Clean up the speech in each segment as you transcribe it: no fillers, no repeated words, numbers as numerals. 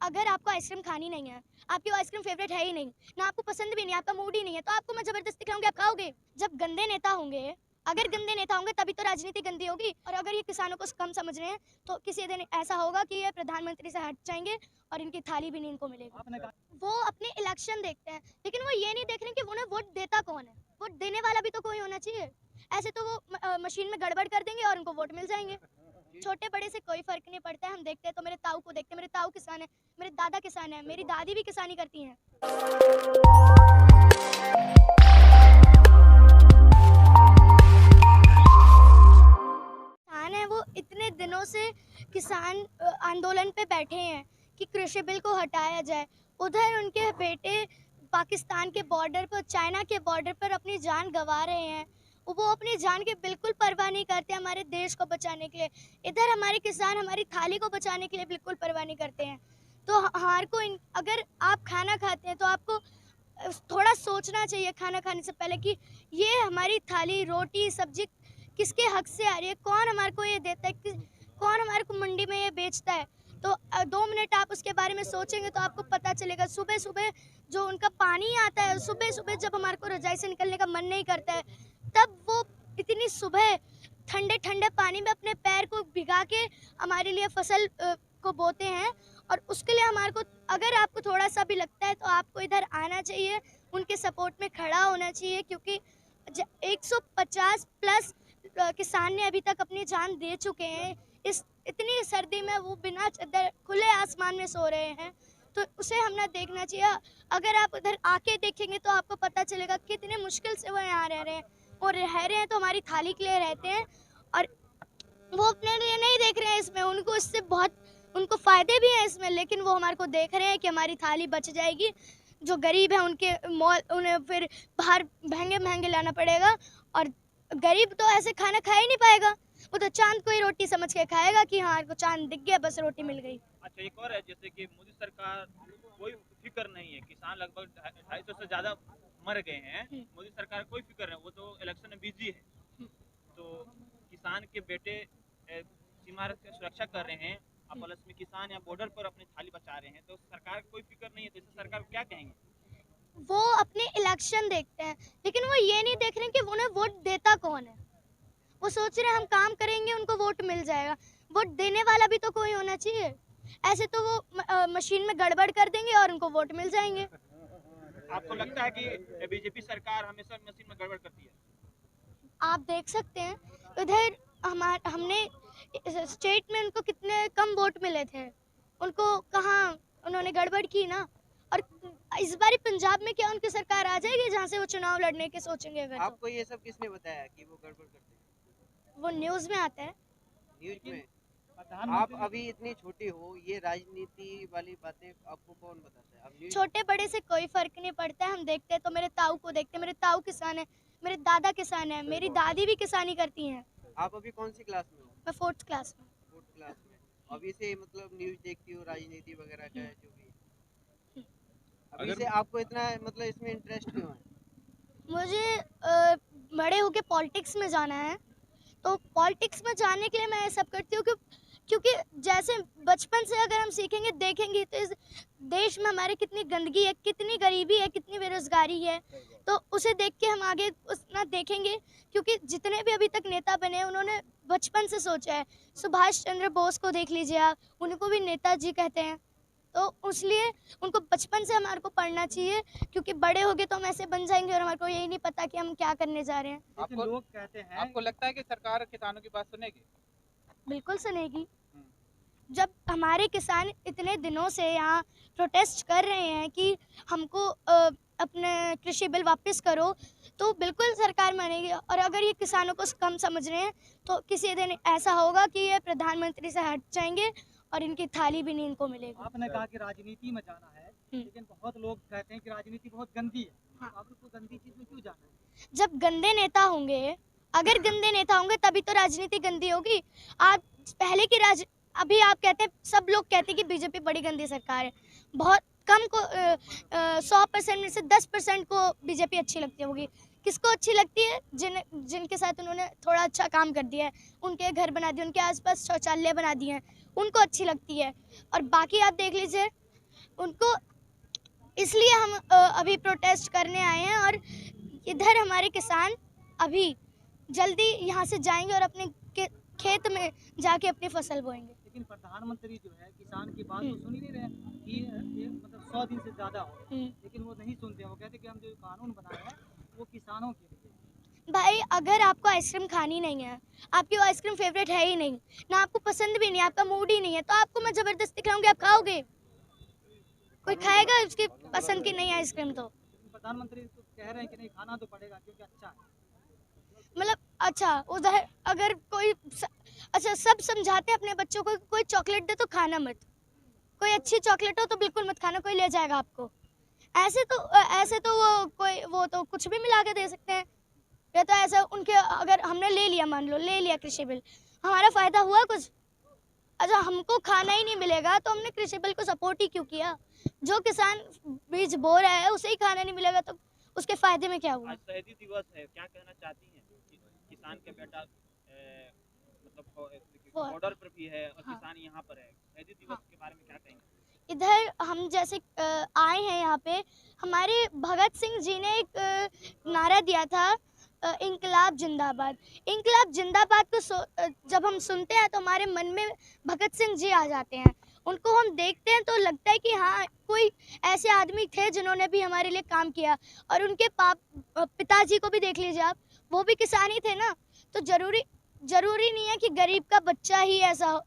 अगर आपको आइसक्रीम खानी नहीं है, आपकी वो आइसक्रीम फेवरेट है ही नहीं, ना आपको पसंद भी नहीं, आपका मूड ही नहीं है, तो आपको मैं ज़बरदस्ती खिलाऊँगी, आप खाओगे? जब गंदे नेता होंगे, अगर गंदे नेता होंगे तभी तो राजनीति गंदी होगी। और अगर ये किसानों को कम समझ रहे हैं, तो किसी दिन ऐसा होगा कि ये प्रधानमंत्री से हट जाएँगे और इनकी थाली भी नहीं इनको मिलेगी। वो अपने इलेक्शन देखते हैं, लेकिन वो ये नहीं देख रहे कि उन्हें वोट देता कौन है? वोट देने वाला भी तो कोई होना चाहिए। ऐसे तो वो मशीन में गड़बड़ कर देंगे और उनको वोट मिल जाएँगे। छोटे बड़े से कोई फ़र्क नहीं पड़ता है, हम देखते हैं तो मेरे ताऊ को देखते हैं, मेरे ताऊ किसान है, मेरे दादा किसान है, मेरी दादी भी किसानी करती हैं। किसान है वो इतने दिनों से किसान आंदोलन पे बैठे हैं कि कृषि बिल को हटाया जाए। उधर उनके बेटे पाकिस्तान के बॉर्डर पर, चाइना के बॉर्डर पर अपनी जान गंवा रहे हैं। वो अपनी जान की बिल्कुल परवाह नहीं करते हमारे देश को बचाने के लिए। इधर हमारे किसान हमारी थाली को बचाने के लिए बिल्कुल परवाह नहीं करते हैं। तो हमारे को अगर आप खाना खाते हैं तो आपको थोड़ा सोचना चाहिए खाना खाने से पहले कि ये हमारी थाली, रोटी, सब्जी किसके हक से आ रही है, कौन हमारे को ये देता है, कौन हमारे को मंडी में ये बेचता है। तो 2 मिनट आप उसके बारे में सोचेंगे तो आपको पता चलेगा। सुबह-सुबह जो उनका पानी आता है, सुबह-सुबह जब हमारे को रज़ाई से निकलने का मन नहीं करता है, तब वो इतनी सुबह ठंडे-ठंडे पानी में अपने पैर को भिगा के हमारे लिए फसल को बोते हैं। और उसके लिए हमारे को, अगर आपको थोड़ा-सा भी लगता है तो आपको इधर आना चाहिए, उनके सपोर्ट में खड़ा होना चाहिए, क्योंकि 150 प्लस किसान ने अभी तक अपनी जान दे चुके हैं। इस इतनी सर्दी में वो बिना चद्दर खुले आसमान में सो रहे हैं, तो उसे हम ना देखना चाहिए। अगर आप उधर आके देखेंगे तो आपको पता चलेगा कितने मुश्किल से वो यहाँ रह रहे हैं। वो रह रहे हैं तो हमारी थाली के लिए रहते हैं, और वो अपने लिए नहीं देख रहे हैं इसमें, उनको इससे बहुत उनको फ़ायदे भी हैं इसमें, लेकिन वो हमारे को देख रहे हैं कि हमारी थाली बच जाएगी। जो गरीब है उनके उन्हें फिर बाहर महँगे-महँगे लाना पड़ेगा, और गरीब तो ऐसे खाना खा ही नहीं पाएगा। वो तो चाँद को ही रोटी समझ के खाएगा कि हाँ, को चाँद दिख गया, बस रोटी मिल गई। अच्छा, एक और है, जैसे कि मोदी सरकार कोई फिक्र नहीं है, किसान लगभग 250 से ज़्यादा मर गए हैं, मोदी सरकार कोई फिक्र नहीं, वो तो इलेक्शन में बिजी है। तो किसान के बेटे सीमा की सुरक्षा कर रहे हैं, अब प्लस में किसान या बॉर्डर पर अपनी थाली बचा रहे हैं, तो सरकार कोई फिक्र नहीं है, तो इससे सरकार को क्या कहेंगे? वो अपने इलेक्शन देखते हैं, लेकिन वो ये नहीं देख रहे कि उन्हें वोट देता कौन है। वो सोच रहे हैं हम काम करेंगे, उनको वोट मिल जाएगा। वोट देने वाला भी तो कोई होना चाहिए। ऐसे तो वो मशीन में गड़बड़ कर देंगे और उनको वोट मिल जाएंगे। आपको लगता है कि बीजेपी सरकार हमेशा मशीन में गड़बड़ करती है? आप देख सकते हैं उधर हमने स्टेट में उनको कितने कम वोट मिले थे, उनको कहाँ उन्होंने गड़बड़ की ना। और इस बारी पंजाब में क्या उनकी सरकार आ जाएगी जहाँ से वो चुनाव लड़ने के सोचेंगे? अगर आपको ये सब किसने बताया कि वो गड़बड़ करते हैं? वो न्यूज़ में आता है। न्यूज में? आप अभी इतनी छोटी हो, ये राजनीति वाली बातें आपको कौन बताता है? अब न्यूज छोटे बड़े से कोई फर्क नहीं पड़ता है, हम देखते हैं तो मेरे ताऊ को देखते हैं, मेरे ताऊ किसान है, मेरे दादा किसान है, मेरी दादी भी किसानी करती हैं। आप अभी कौन सी क्लास में हो? मैं 4th क्लास में। 4th क्लास में। अभी से मतलब न्यूज देखती हो, राजनीति वगैरह का है जो भी? अभी से आपको इतना मतलब इसमें इंटरेस्ट क्यों है? मुझे बड़े होके पॉलिटिक्स में जाना है, तो पॉलिटिक्स में जाने के लिए मैं ये सब करती हूँ क्योंकि जैसे बचपन से अगर हम सीखेंगे, देखेंगे तो इस देश में हमारे कितनी गंदगी है, कितनी गरीबी है, कितनी बेरोजगारी है, तो उसे देख के हम आगे उतना देखेंगे। क्योंकि जितने भी अभी तक नेता बने हैं उन्होंने बचपन से सोचा है। सुभाष चंद्र बोस को देख लीजिए आप, उनको भी नेताजी कहते हैं। तो इसलिए उनको बचपन से हमारे को पढ़ना चाहिए, क्योंकि बड़े हो गए तो हम ऐसे बन जाएंगे और हमारे को यही नहीं पता कि हम क्या करने जा रहे हैं। आपको लोग कहते हैं, आपको लगता है कि सरकार किसानों की बात सुनेगी? बिल्कुल सुनेगी। जब हमारे किसान इतने दिनों से यहाँ प्रोटेस्ट कर रहे हैं कि हमको अपने कृषि बिल वापस करो, तो बिल्कुल सरकार मानेगी। और अगर ये किसानों को कम समझ रहे हैं तो किसी दिन ऐसा होगा कि ये प्रधानमंत्री से हट जाएंगे और इनकी थाली भी नहीं इनको मिलेगी। आपने कहा कि राजनीति में जाना है, लेकिन बहुत लोग कहते हैं कि राजनीति बहुत गंदी है। हाँ। आप उसको गंदी चीज में क्यों जाना है? जब गंदे नेता होंगे, अगर गंदे नेता होंगे तभी तो राजनीति गंदी होगी। आज पहले की अभी आप कहते हैं, सब लोग कहते हैं कि बीजेपी बड़ी गंदी सरकार है। बहुत कम को 100% में से 10% को बीजेपी अच्छी लगती होगी। किसको अच्छी लगती है? जिनके साथ उन्होंने थोड़ा अच्छा काम कर दिया है, उनके घर बना दिए, उनके आसपास शौचालय बना दिए हैं, उनको अच्छी लगती है। और बाकी आप देख लीजिए, उनको इसलिए हम अभी प्रोटेस्ट करने आए हैं और इधर हमारे किसान अभी जल्दी यहाँ से जाएंगे और अपने खेत में जाके अपनी फसल बोएंगे। लेकिन प्रधानमंत्री जो है किसान की बात तो सुन ही नहीं रहे कि ये मतलब 100 दिन से ज़्यादा हो, लेकिन वो नहीं सुनते। वो कहते कि हम जो कानून बनाए हैं वो किसानों के लिए। भाई अगर आपको आइसक्रीम खानी नहीं है, आपकी वो आइसक्रीम फेवरेट है ही नहीं, ना आपको पसंद भी नहीं, आपका मूड ही नहीं है, तो आपको मैं ज़बरदस्ती खिलाऊंगी, आप खाओगे? कोई खाएगा उसकी पसंद की नहीं आइसक्रीम? तो प्रधानमंत्री तो कह रहे हैं कि नहीं खाना तो पड़ेगा क्योंकि अच्छा है। मतलब अच्छा उधर अगर कोई अच्छा सब समझाते हैं अपने बच्चों को, कोई चॉकलेट दे तो खाना मत, कोई अच्छी चॉकलेट हो तो बिल्कुल मत खाना, कोई ले जाएगा आपको। ऐसे तो वो तो कुछ भी मिला के दे सकते हैं। या तो ऐसा उनके अगर हमने ले लिया, मान लो ले लिया कृषि बिल, हमारा फायदा हुआ कुछ? अच्छा हमको खाना ही नहीं मिलेगा तो हमने कृषि बिल को सपोर्ट ही क्यों किया? जो किसान बीज बो रहा है उसे ही खाना नहीं मिलेगा तो उसके फायदे में क्या हुआ? आज शहीदी दिवस है, क्या कहना चाहती हैं? किसान के बेटा मतलब बॉर्डर पर भी है और किसान यहाँ पर है, शहीदी दिवस के बारे में क्या कहेंगे? इधर हम जैसे आए हैं यहाँ पे, हमारे भगत सिंह जी ने एक नारा दिया था, इंकलाब जिंदाबाद। इंकलाब जिंदाबाद को जब हम सुनते हैं तो हमारे मन में भगत सिंह जी आ जाते हैं। उनको हम देखते हैं तो लगता है कि हाँ कोई ऐसे आदमी थे जिन्होंने भी हमारे लिए काम किया। और उनके पिताजी को भी देख लीजिए आप, वो भी किसान ही थे ना। तो जरूरी नहीं है कि गरीब का बच्चा ही ऐसा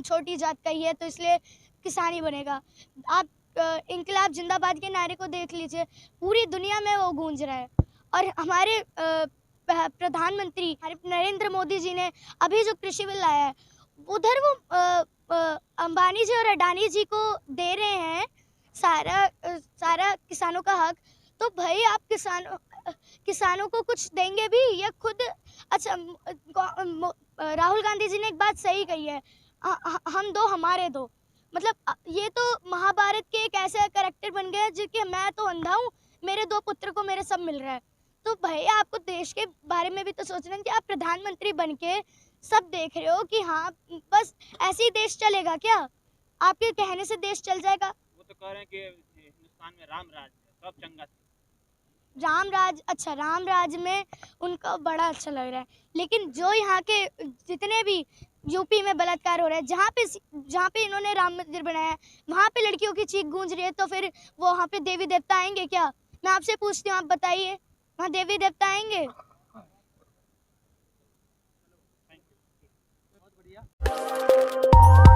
छोटी जात का ही है तो इसलिए किसान ही बनेगा। आप इंकलाब जिंदाबाद के नारे को देख लीजिए, पूरी दुनिया में वो गूंज रहा है। और हमारे प्रधानमंत्री नरेंद्र मोदी जी ने अभी जो कृषि बिल लाया है, उधर वो अंबानी जी और अडानी जी को दे रहे हैं सारा किसानों का हक। तो भाई आप किसानों को कुछ देंगे भी या खुद? अच्छा राहुल गांधी जी ने एक बात सही कही है, हम दो हमारे दो। मतलब ये तो महाभारत के एक ऐसे कैरेक्टर बन गए जिनके मैं तो अंधा हूँ, मेरे दो पुत्र को मेरे सब मिल रहा है। तो भाई आपको देश के बारे में भी तो सोचना है कि आप प्रधानमंत्री बनके सब देख रहे हो कि हाँ बस ऐसे ही देश चलेगा क्या? आपके कहने से देश चल जाएगा? वो तो कह रहे हैं कि हिंदुस्तान में राम राज है, सब चंगा थे। राम राज, अच्छा राम राज में उनको बड़ा अच्छा लग रहा है, लेकिन जो यहाँ के जितने भी यूपी में बलात्कार हो रहा है, जहाँ पे इन्होंने राम मंदिर बनाया है, वहाँ पे लड़कियों की चीख गूंज रही है, तो फिर वो वहाँ पे देवी देवता आएंगे क्या? मैं आपसे पूछती हूँ, आप बताइए, वहाँ देवी देवता आएंगे? बहुत बढ़िया।